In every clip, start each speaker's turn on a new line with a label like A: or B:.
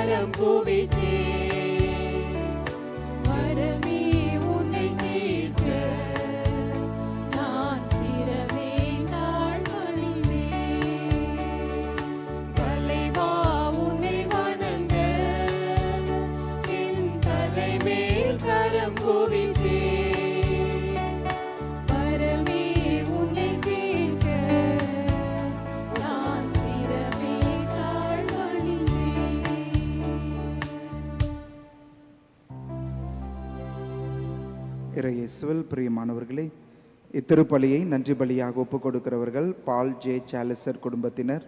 A: கரம் குவித்தே வரமே உன்னை கேட்க நான் சிரமே தாழ்வழிவே தலைவா உன்னை வணங்க என் தலைமேல் கரம் குவித்தே வரமே உன்னை கேட்க நான் சிரமே தாழ்வழிவே.
B: இறையேசுவில் பிரியமானவர்களே, இத்திருப்பலியை நன்றி பலியாக ஒப்புக் கொடுக்கிறவர்கள் பால் ஜே சாலிசர் குடும்பத்தினர்,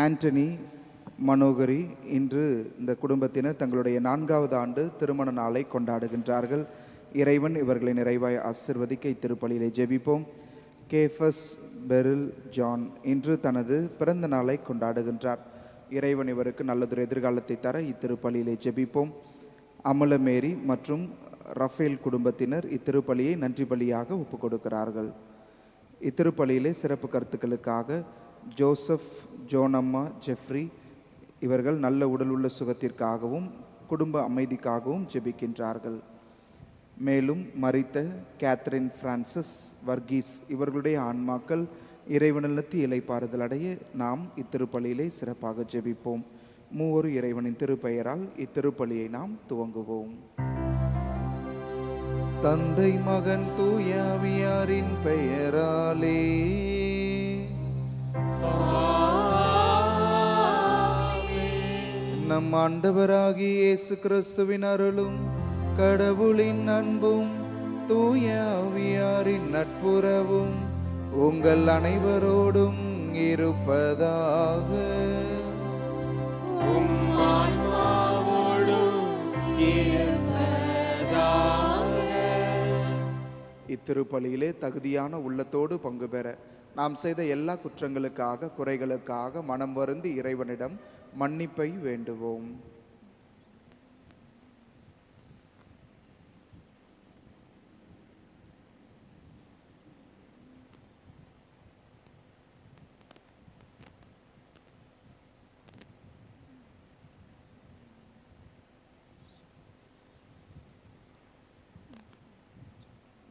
B: ஆண்டனி மனோகரி. இன்று இந்த குடும்பத்தினர் தங்களுடைய 4வது ஆண்டு திருமண நாளை கொண்டாடுகின்றார்கள். இறைவன் இவர்களை நிறைவாய் ஆசிர்வதிக்க இத்திருப்பலியிலே ஜெபிப்போம். கேஃபஸ் பெரில் ஜான் இன்று தனது பிறந்த நாளை கொண்டாடுகின்றார். இறைவன் இவருக்கு நல்லதொரு எதிர்காலத்தை தர இத்திருப்பலியிலே ஜெபிப்போம். அமலமேரி மற்றும் ரஃபேல் குடும்பத்தினர் இத்திருப்பலியை நன்றி பலியாக ஒப்புக் கொடுக்கிறார்கள். இத்திருப்பலியிலே சிறப்பு கருத்துக்களுக்காக ஜோசப், ஜோனம்மா, ஜெஃப்ரி இவர்கள் நல்ல உடல் உள்ள சுகத்திற்காகவும் குடும்ப அமைதிக்காகவும் ஜெபிக்கின்றார்கள். மேலும் மரித்த கேத்ரின், பிரான்சிஸ், வர்கீஸ் இவர்களுடைய ஆன்மாக்கள் இறைவனிடத்தில் இளைப்பாறுதல் அடைய நாம் இத்திருப்பலியிலே சிறப்பாக ஜெபிப்போம். மூவொரு இறைவனின் திருப்பெயரால் இத்திருப்பலியை நாம் துவங்குவோம். தந்தை, மகன், தூய ஆவியாரின் பெயராலே. நம் ஆண்டவராகிய இயேசு கிறிஸ்துவின் அருளும் கடவுளின் அன்பும் தூய ஆவியாரின் நட்புறவும் உங்கள் அனைவரோடும் இருப்பதாக. இத்திருப்பலியிலே தகுதியான உள்ளத்தோடு பங்கு பெற நாம் செய்த எல்லா குற்றங்களுக்காக, குறைகளுக்காக மனம் வருந்தி இறைவனிடம் மன்னிப்பை வேண்டுவோம்.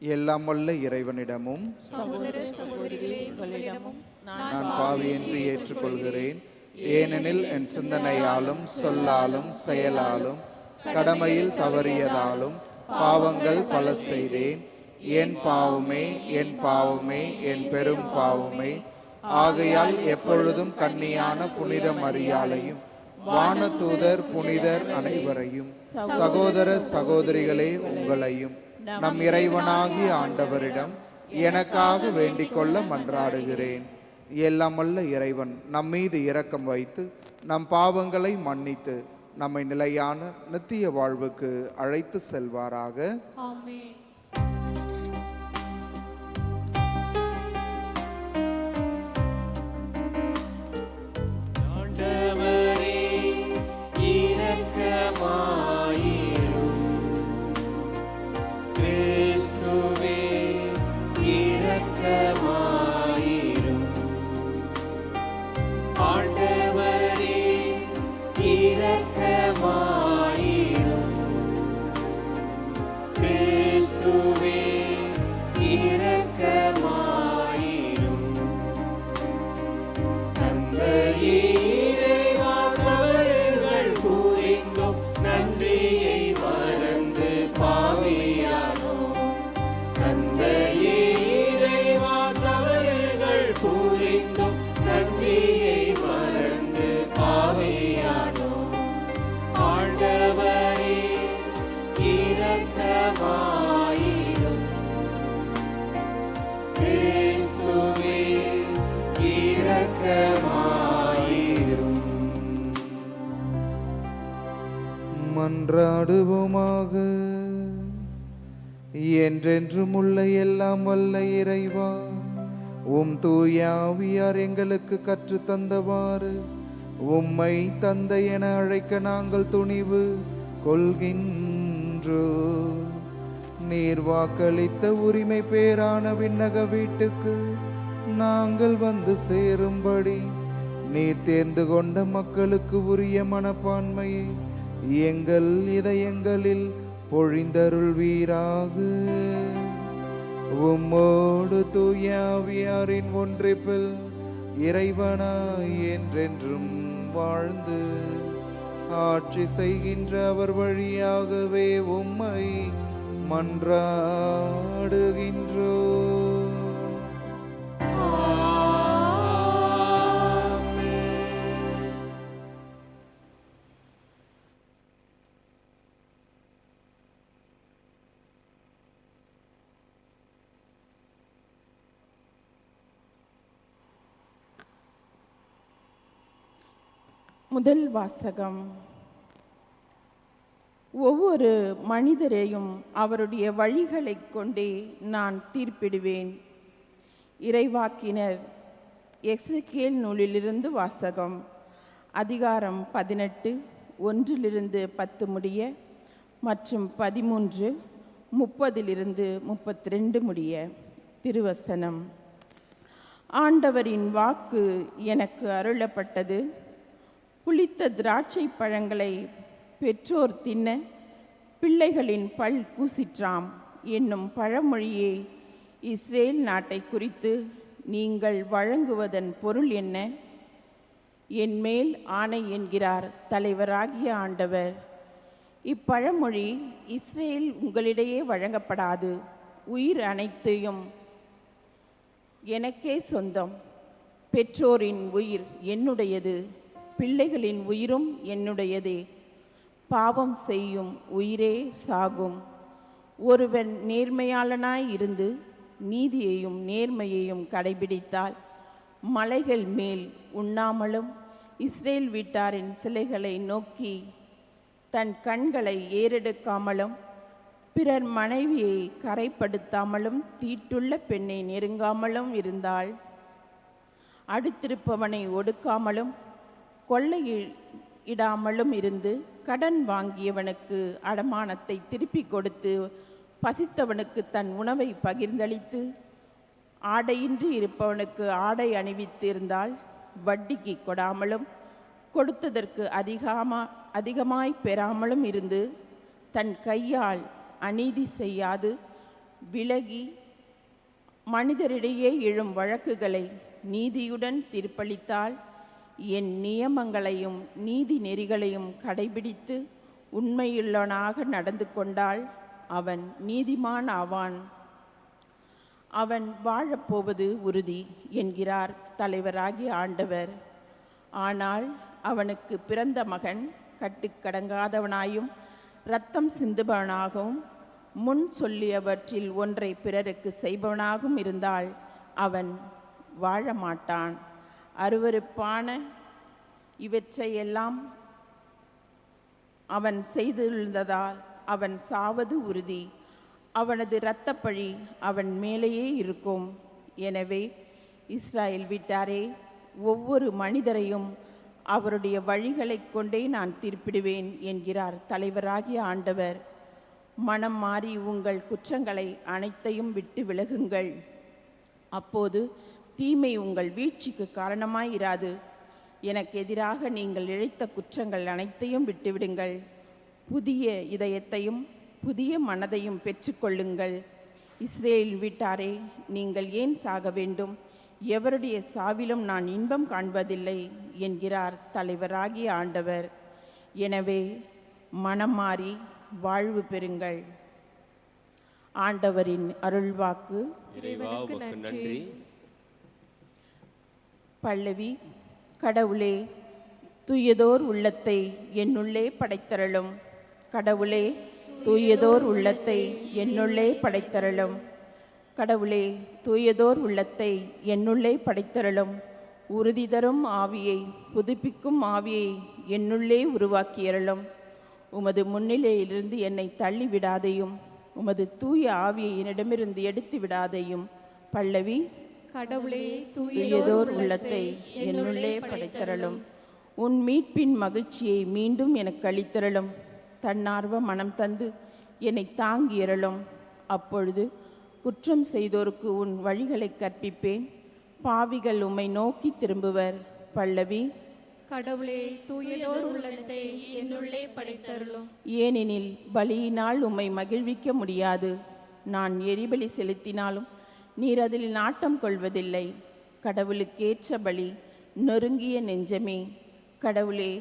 B: எல்லாம் வல்ல இறைவனிடமும்
A: சகோதர சகோதரிகளே உங்களிடமும்
B: நான் பாவியின்றி ஏற்றுக்கொள்கிறேன். ஏனெனில் என் சிந்தனையாலும் சொல்லாலும் செயலாலும் கடமையில் தவறியதாலும் பாவங்கள் பல செய்தேன். என் பாவமே, என் பாவமே, என் பெரும் பாவமே. ஆகையால் எப்பொழுதும் கன்னியான புனித மரியாளையும் வானதூதர் புனிதர் அனைவரையும் சகோதர சகோதரிகளே உங்களையும் நம் இறைவனாகிய ஆண்டவரிடம் எனக்காக வேண்டிக் கொள்ள மன்றாடுகிறேன். எல்லாம் வல்ல இறைவன் நம் மீது இரக்கம் வைத்து நம் பாவங்களை மன்னித்து நம்மை நிலையான நித்திய வாழ்வுக்கு அழைத்து செல்வாராக.
A: ஆமென்.
B: மன்றாடுவோமாக. என்றென்றும் உள்ள எல்லாம் வல்ல இறைவா, உம் தூய ஆவியார் எங்களுக்கு கற்று தந்தவாறு உம்மை தந்தை என அழைக்க நாங்கள் துணிவு கொள்கின்றோ. நீர் வாக்களித்த உரிமை பேரான விண்ணக வீட்டுக்கு நாங்கள் வந்து சேரும்படி நீர் தேர்ந்து கொண்ட மக்களுக்கு உரிய மனப்பான்மையை எங்கள் இதயங்களில் பொழிந்தருள்வீராக. உம்மோடு தூய ஆவியாரின் ஒன்றிப்பில் இறைவனாய் என்றென்றும் வாழ்ந்து ஆட்சி செய்கின்ற அவர் வழியாகவே உம்மை மன்றாடுகின்றோ.
C: முதல் வாசகம். ஒவ்வொரு மனிதரையும் அவருடைய வழிகளைக் கொண்டே நான் தீர்ப்பிடுவேன். இறைவாக்கினர் எசேக்கியேல் நூலிலிருந்து வாசகம். அதிகாரம் 18 1-10 முடிய மற்றும் 13 30-32 முடிய. திருவசனம். ஆண்டவரின் வாக்கு எனக்கு அருளப்பட்டது. புளித்த திராட்சை பழங்களை பெற்றோர் தின்ன பிள்ளைகளின் பல் கூசிற்றாம் என்னும் பழமொழியை இஸ்ரேல் நாட்டை குறித்து நீங்கள் வழங்குவதன் பொருள் என்ன? என் மேல் ஆணை என்கிறார் தலைவராகிய ஆண்டவர். இப்பழமொழி இஸ்ரேல் உங்களிடையே வழங்கப்படாது. உயிர் அனைத்தையும் எனக்கே சொந்தம். பெற்றோரின் உயிர் என்னுடையது, பிள்ளைகளின் உயிரும் என்னுடையதே. பாவம் செய்யும் உயிரே சாகும். ஒருவன் நேர்மையாளனாய் இருந்து நீதியையும் நேர்மையையும் கடைபிடித்தால் மலைகள் மேல் உண்ணாமலும் இஸ்ரேல் வீட்டாரின் சிலைகளை நோக்கி தன் கண்களை ஏறெடுக்காமலும் பிறர் மனைவியை கரைப்படுத்தாமலும் தீட்டுள்ள பெண்ணை நெருங்காமலும் இருந்தால், அடுத்திருப்பவனை ஒடுக்காமலும் கொள்ளையிடாமலும் இருந்து கடன் வாங்கியவனுக்கு அடமானத்தை திருப்பி கொடுத்து பசித்தவனுக்கு தன் உணவை பகிர்ந்தளித்து ஆடையின்றி இருப்பவனுக்கு ஆடை அணிவித்து இருந்தால், வட்டிக்கு கொடாமலும் கொடுத்ததற்கு அதிகமாய் பெறாமலும் இருந்து தன் கையால் அநீதி செய்யாது விலகி மனிதரிடையே எழும் வழக்குகளை நீதியுடன் தீர்ப்பளித்தால், என் நியமங்களையும் நீதி நெறிகளையும் கடைபிடித்து உண்மையுள்ளவனாக நடந்து கொண்டால் அவன் நீதிமான் ஆவான். அவன் வாழப்போவது உறுதி என்கிறார் தலைவராகிய ஆண்டவர். ஆனால் அவனுக்கு பிறந்த மகன் கட்டுக்கடங்காதவனாயும் இரத்தம் சிந்துபவனாகவும் முன் சொல்லியவற்றில் ஒன்றை பிறருக்கு செய்பவனாகவும் இருந்தால் அவன் வாழ மாட்டான். அருவருப்பான இவற்றையெல்லாம் அவன் செய்துள்ளதால் அவன் சாவது உறுதி. அவனது இரத்தப்பழி அவன் மேலேயே இருக்கும். எனவே இஸ்ராயேல் வீட்டாரே, ஒவ்வொரு மனிதரையும் அவருடைய வழிகளைக் கொண்டே நான் தீர்ப்பிடுவேன் என்கிறார் தலைவராகிய ஆண்டவர். மனம் மாறி உங்கள் குற்றங்களை அனைத்தையும் விட்டு விலகுங்கள். அப்போது தீமை உங்கள் வீழ்ச்சிக்கு காரணமாயிராது. எனக்கு எதிராக நீங்கள் இழைத்த குற்றங்கள் அனைத்தையும் விட்டுவிடுங்கள். புதிய இதயத்தையும் புதிய மனதையும் பெற்றுக்கொள்ளுங்கள். இஸ்ரேல் வீட்டாரே, நீங்கள் ஏன் சாக வேண்டும்? எவருடைய சாவிலும் நான் இன்பம் காண்பதில்லை என்கிறார் தலைவராகிய ஆண்டவர். எனவே மனம் மாறி வாழ்வு பெறுங்கள். ஆண்டவரின் அருள்வாக்கு.
A: இறைவனுக்கு நன்றி.
C: பல்லவி. கடவுளே, தூயதோர் உள்ளத்தை என்னுள்ளே படைத்தருளும். கடவுளே, தூயதோர் உள்ளத்தை என்னுள்ளே படைத்தருளும். கடவுளே, தூயதோர் உள்ளத்தை என்னுள்ளே படைத்தருளும். உறுதி தரும் ஆவியை, புதுப்பிக்கும் ஆவியை என்னுள்ளே உருவாக்கியருளும். உமது முன்னிலையிலிருந்து என்னை தள்ளிவிடாதையும், உமது தூய ஆவியை என்னிடமிருந்து எடுத்து விடாதையும். பல்லவி.
A: கடவுளே,
C: தூயதோர் உள்ளத்தை என்னுள்ளே படைத்தருளும். உன் மீட்பின் மகிழ்ச்சியை மீண்டும் எனக்கு அளித்தருளும். தன்னார்வ மனம் தந்து என்னை தாங்கியருளும். அப்பொழுது குற்றம் செய்தோருக்கு உன் வழிகளை கற்பிப்பேன். பாவிகள் உம்மை நோக்கி திரும்புவர். பல்லவி.
A: கடவுளே, தூயதோர் உள்ளத்தை என்னுள்ளே படைத்தருளும்.
C: ஏனெனில் பலியினால் உம்மை மகிழ்விக்க முடியாது. நான் எரிபலி செலுத்தினாலும் நீர் அதில் நாட்டம் கொள்வதில்லை. கடவுளுக்கேற்ற பலி நொறுங்கிய நெஞ்சமே. கடவுளே,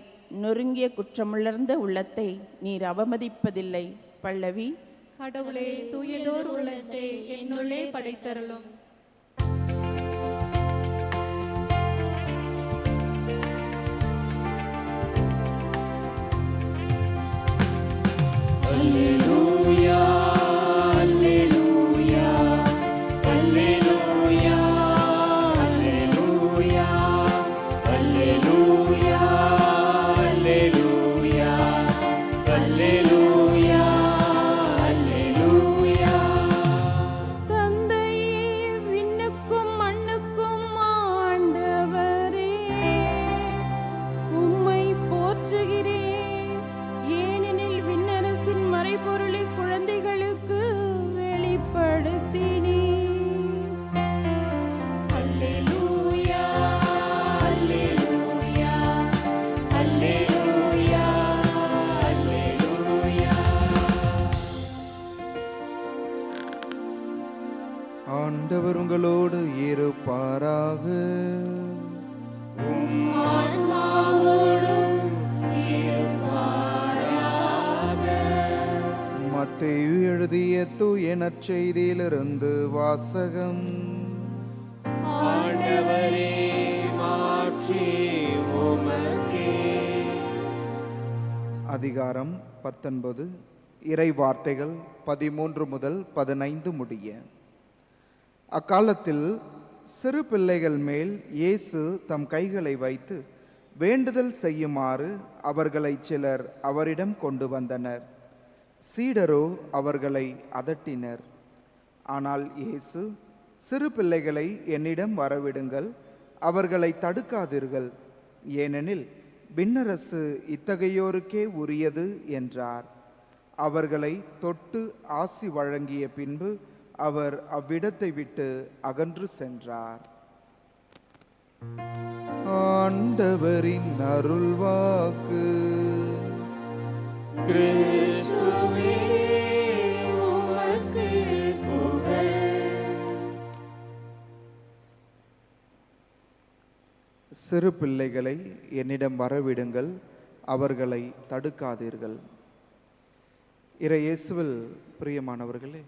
C: நொறுங்கிய குற்றமுணர்ந்த உள்ளத்தை நீர் அவமதிப்பதில்லை. பல்லவி.
A: கடவுளே, தூயதோர் உள்ளத்தை என்னுள்ளே படைத்தருளும்.
B: ஆண்டவர் உங்களோடு இருப்பாராக. மத்தேயு எழுதிய தூய நற்செய்தியிலிருந்து வாசகம். அதிகாரம் 19. இறை வார்த்தைகள் 13 முதல் 15 முடிய. அக்காலத்தில் சிறு பிள்ளைகள் மேல் இயேசு தம் கைகளை வைத்து வேண்டுதல் செய்யுமாறு அவர்களை சிலர் அவரிடம் கொண்டு வந்தனர். சீடரோ அவர்களை அதட்டினர். ஆனால் இயேசு, சிறு பிள்ளைகளை என்னிடம் வரவிடுங்கள், அவர்களை தடுக்காதீர்கள், ஏனெனில் விண்ணரசு இத்தகையோருக்கே உரியது என்றார். அவர்களை தொட்டு ஆசி வழங்கிய பின்பு அவர் அவ்விடத்தை விட்டு அகன்று சென்றார். ஆண்டவரின் அருள்வாக்கு.
A: கிறிஸ்துவே, உமக்கு புகழ்.
B: சிறு பிள்ளைகளை என்னிடம் வரவிடுங்கள், அவர்களை தடுக்காதீர்கள். இறை இயேசுவில் பிரியமானவர்களே,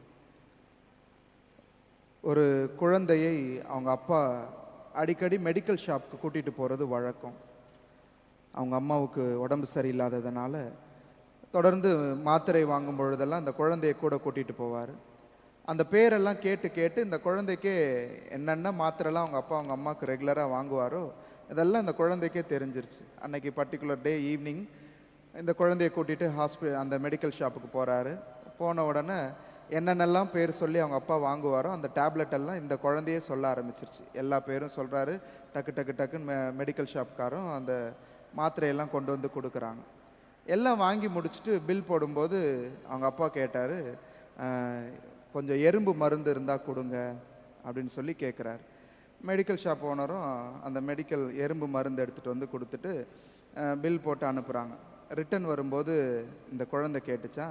B: ஒரு குழந்தையை அவங்க அப்பா அடிக்கடி மெடிக்கல் ஷாப்புக்கு கூட்டிகிட்டு போகிறது வழக்கம். அவங்க அம்மாவுக்கு உடம்பு சரியில்லாததுனால தொடர்ந்து மாத்திரை வாங்கும் பொழுதெல்லாம் அந்த குழந்தையை கூட கூட்டிகிட்டு போவார். அந்த பேரெல்லாம் கேட்டு கேட்டு இந்த குழந்தைக்கே என்னென்ன மாத்திரைலாம் அவங்க அப்பா அவங்க அம்மாவுக்கு ரெகுலராக வாங்குவாரோ இதெல்லாம் இந்த குழந்தைக்கே தெரிஞ்சிருச்சு. அன்னைக்கு பர்டிகுலர் டே ஈவினிங் இந்த குழந்தையை கூட்டிகிட்டு அந்த மெடிக்கல் ஷாப்புக்கு போகிறாரு. போன உடனே என்னென்னலாம் பேர் சொல்லி அவங்க அப்பா வாங்குவாரோ அந்த டேப்லெட் எல்லாம் இந்த குழந்தையே சொல்ல ஆரம்பிச்சிருச்சு. எல்லா பேரும் சொல்கிறாரு. டக்கு டக்கு டக்குன்னு மெடிக்கல் ஷாப்காரும் அந்த மாத்திரையெல்லாம் கொண்டு வந்து கொடுக்குறாங்க. எல்லாம் வாங்கி முடிச்சுட்டு பில் போடும்போது அவங்க அப்பா கேட்டார், கொஞ்சம் எறும்பு மருந்து இருந்தால் கொடுங்க அப்படின்னு சொல்லி கேட்குறாரு. மெடிக்கல் ஷாப் ஓனரும் அந்த எறும்பு மருந்து எடுத்துகிட்டு வந்து கொடுத்துட்டு பில் போட்டு அனுப்புகிறாங்க. ரிட்டன் வரும்போது இந்த குழந்தை கேட்டுச்சா,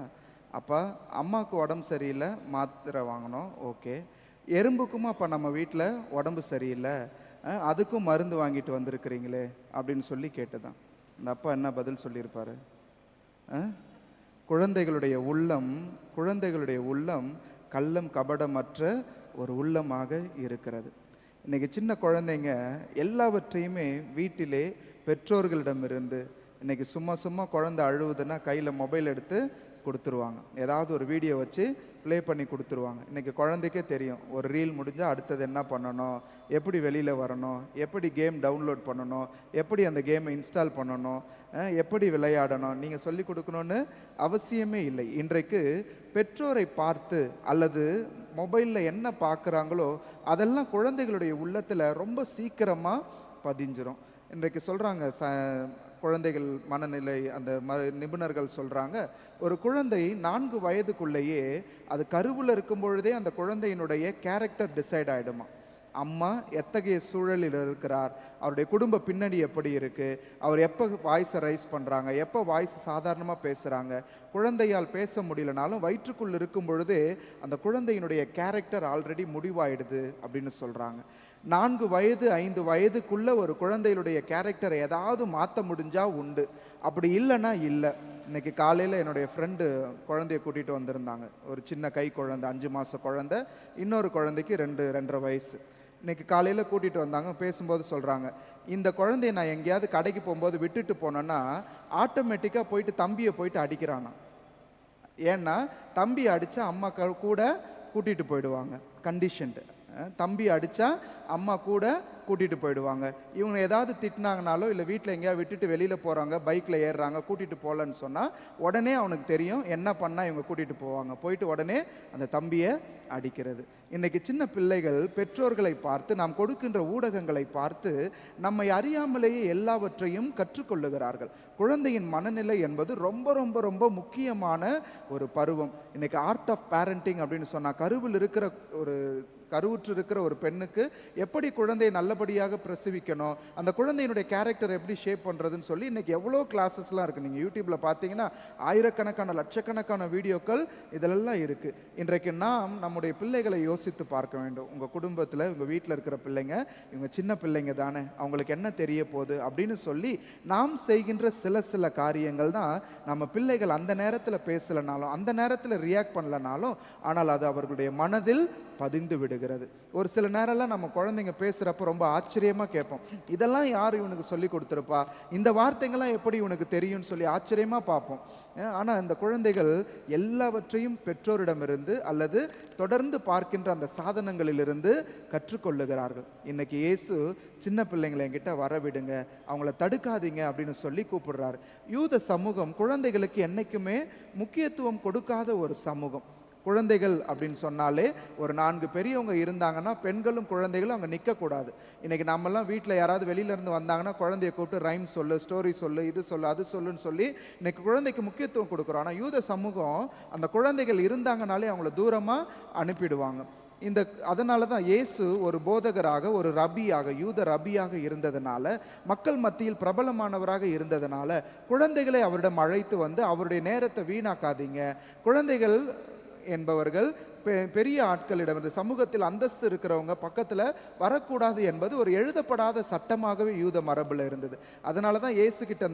B: அப்பா அம்மாவுக்கு உடம்பு சரியில்லை, மாத்திரை வாங்கினோம், ஓகே, எறும்புக்கும் அப்போ நம்ம வீட்டில் உடம்பு சரியில்லை, அதுக்கும் மருந்து வாங்கிட்டு வந்திருக்கிறீங்களே அப்படின்னு சொல்லி கேட்டுதான். இந்த அப்பா என்ன பதில் சொல்லியிருப்பாரு? குழந்தைகளுடைய உள்ளம் கள்ளம் கபடமற்ற ஒரு உள்ளமாக இருக்கிறது. இன்னைக்கு சின்ன குழந்தைங்க எல்லாவற்றையுமே வீட்டிலே பெற்றோர்களிடமிருந்து, இன்னைக்கு சும்மா குழந்தை அழுவுதுன்னா கையில் மொபைல் எடுத்து கொடுத்துருவாங்க, ஏதாவது ஒரு வீடியோ வச்சு ப்ளே பண்ணி கொடுத்துருவாங்க. இன்றைக்கி குழந்தைக்கே தெரியும் ஒரு ரீல் முடிஞ்சால் அடுத்தது என்ன பண்ணணும், எப்படி வெளியில் வரணும், எப்படி கேம் டவுன்லோட் பண்ணணும், எப்படி அந்த கேமை இன்ஸ்டால் பண்ணணும், எப்படி விளையாடணும், நீங்கள் சொல்லி கொடுக்கணுன்னு அவசியமே இல்லை. இன்றைக்கு பெற்றோரை பார்த்து அல்லது மொபைலில் என்ன பார்க்குறாங்களோ அதெல்லாம் குழந்தைகளுடைய உள்ளத்தில் ரொம்ப சீக்கிரமாக பதிஞ்சிரும். இன்றைக்கு சொல்கிறாங்க குழந்தைகள் மனநிலை அந்த நிபுணர்கள் சொல்கிறாங்க, ஒரு குழந்தை 4 வயதுக்குள்ளேயே அது கருவில் இருக்கும் பொழுதே அந்த குழந்தையினுடைய கேரக்டர் டிசைட் ஆகிடுமா. அம்மா எத்தகைய சூழலில் இருக்கிறார், அவருடைய குடும்ப பின்னணி எப்படி இருக்குது, அவர் எப்போ வாய்ஸை ரைஸ் பண்ணுறாங்க, எப்போ வாய்ஸ் சாதாரணமாக பேசுகிறாங்க, குழந்தையால் பேச முடியலனாலும் வயிற்றுக்குள் இருக்கும் பொழுதே அந்த குழந்தையினுடைய கேரக்டர் ஆல்ரெடி முடிவாயிடுது அப்படின்னு சொல்கிறாங்க. 4 வயது 5 வயதுக்குள்ள ஒரு குழந்தையுடைய கேரக்டரை ஏதாவது மாற்ற முடிஞ்சா உண்டு, அப்படி இல்லைன்னா இல்லை. இன்னைக்கு காலையில் என்னுடைய ஃப்ரெண்டு குழந்தைய கூட்டிகிட்டு வந்திருந்தாங்க. ஒரு சின்ன கை குழந்தை, 5 மாத குழந்தை, இன்னொரு குழந்தைக்கு 2-2.5 வயசு. இன்னைக்கு காலையில் கூட்டிகிட்டு வந்தாங்க. பேசும்போது சொல்கிறாங்க, இந்த குழந்தைய நான் எங்கேயாவது கடைக்கு போகும்போது விட்டுட்டு போனேன்னா ஆட்டோமேட்டிக்காக போயிட்டு தம்பியை போயிட்டு அடிக்கிறானா. ஏன்னா தம்பி அடித்தா அம்மா கூட கூட்டிகிட்டு போயிடுவாங்க. கண்டிஷன்டு தம்பி அடித்தா அம்மா கூட கூட்டிகிட்டு போயிடுவாங்க. இவங்க ஏதாவது திட்டினாங்கனாலோ இல்லை வீட்டில் எங்கேயாவது விட்டுட்டு வெளியில் போகிறாங்க, பைக்கில் ஏறுறாங்க, கூட்டிகிட்டு போகலன்னு சொன்னால் உடனே அவனுக்கு தெரியும் என்ன பண்ணால் இவங்க கூட்டிகிட்டு போவாங்க. போயிட்டு உடனே அந்த தம்பியை அடிக்கிறது. இன்றைக்கி சின்ன பிள்ளைகள் பெற்றோர்களை பார்த்து, நாம் கொடுக்கின்ற ஊடகங்களை பார்த்து நம்மை அறியாமலேயே எல்லாவற்றையும் கற்றுக்கொள்ளுகிறார்கள். குழந்தையின் மனநிலை என்பது ரொம்ப ரொம்ப ரொம்ப முக்கியமான ஒரு பருவம். இன்றைக்கி ஆர்ட் ஆஃப் பேரண்டிங் அப்படின்னு சொன்னால், கருவுற்று இருக்கிற ஒரு பெண்ணுக்கு எப்படி குழந்தையை நல்லபடியாக பிரசவிக்கணும், அந்த குழந்தையினுடைய கேரக்டர் எப்படி ஷேப் பண்ணுறதுன்னு சொல்லி இன்றைக்கி எவ்வளோ கிளாஸஸ்லாம் இருக்குது. நீங்கள் யூடியூப்பில் பார்த்தீங்கன்னா ஆயிரக்கணக்கான லட்சக்கணக்கான வீடியோக்கள் இதிலெல்லாம் இருக்குது. இன்றைக்கு நாம் நம்முடைய பிள்ளைகளை யோசித்து பார்க்க வேண்டும். உங்கள் குடும்பத்தில் உங்கள் வீட்டில் இருக்கிற பிள்ளைங்க, இவங்க சின்ன பிள்ளைங்க தானே, அவங்களுக்கு என்ன தெரிய போகுது அப்படின்னு சொல்லி நாம் செய்கின்ற சில காரியங்கள் தான் நம்ம பிள்ளைகள் அந்த நேரத்தில் பேசலைனாலும், அந்த நேரத்தில் ரியாக்ட் பண்ணலனாலும், ஆனால் அது அவர்களுடைய மனதில் பதிந்து விடுகிறது. ஒரு சில நேரம்லாம் நம்ம குழந்தைங்க பேசுகிறப்ப ரொம்ப ஆச்சரியமாக கேட்போம், இதெல்லாம் யார் இவனுக்கு சொல்லி கொடுத்துருப்பா, இந்த வார்த்தைங்கள்லாம் எப்படி இவனுக்கு தெரியும்னு சொல்லி ஆச்சரியமாக பார்ப்போம். ஆனால் இந்த குழந்தைகள் எல்லாவற்றையும் பெற்றோரிடமிருந்து அல்லது தொடர்ந்து பார்க்கின்ற அந்த சாதனங்களிலிருந்து கற்றுக்கொள்ளுகிறார்கள். இன்னைக்கு இயேசு சின்ன பிள்ளைங்களை என்கிட்ட வரவிடுங்க, அவங்கள தடுக்காதீங்க அப்படின்னு சொல்லி கூப்பிடுறாரு. யூத சமூகம் குழந்தைகளுக்கு என்னைக்குமே முக்கியத்துவம் கொடுக்காத ஒரு சமூகம். குழந்தைகள் அப்படின்னு சொன்னாலே ஒரு 4 பெரியவங்க இருந்தாங்கன்னா பெண்களும் குழந்தைகளும் அங்கே நிற்கக்கூடாது. இன்றைக்கி நம்மெல்லாம் வீட்டில் யாராவது வெளியிலேருந்து வந்தாங்கன்னா குழந்தைய கூப்பிட்டு ரைம் சொல்லு, ஸ்டோரி சொல்லு, இது சொல்லு, அது சொல்லுன்னு சொல்லி இன்றைக்கி குழந்தைக்கு முக்கியத்துவம் கொடுக்குறோம். ஆனால் யூத சமூகம் அந்த குழந்தைகள் இருந்தாங்கனாலே அவங்கள தூரமாக அனுப்பிடுவாங்க. அதனால தான் இயேசு ஒரு போதகராக, ஒரு ரபியாக, யூத ரபியாக இருந்ததுனால, மக்கள் மத்தியில் பிரபலமானவராக இருந்ததுனால குழந்தைகளை அவரிடம் அழைத்து வந்து அவருடைய நேரத்தை வீணாக்காதீங்க, குழந்தைகள் என்பவர்கள் பெரிய ஆட்களிடம், சமூகத்தில் அந்தஸ்து இருக்கிறவங்க பக்கத்தில் வரக்கூடாது என்பது ஒரு எழுதப்படாத சட்டமாகவே யூத மரபில் இருந்தது. அதனால தான் இயேசு கிட்ட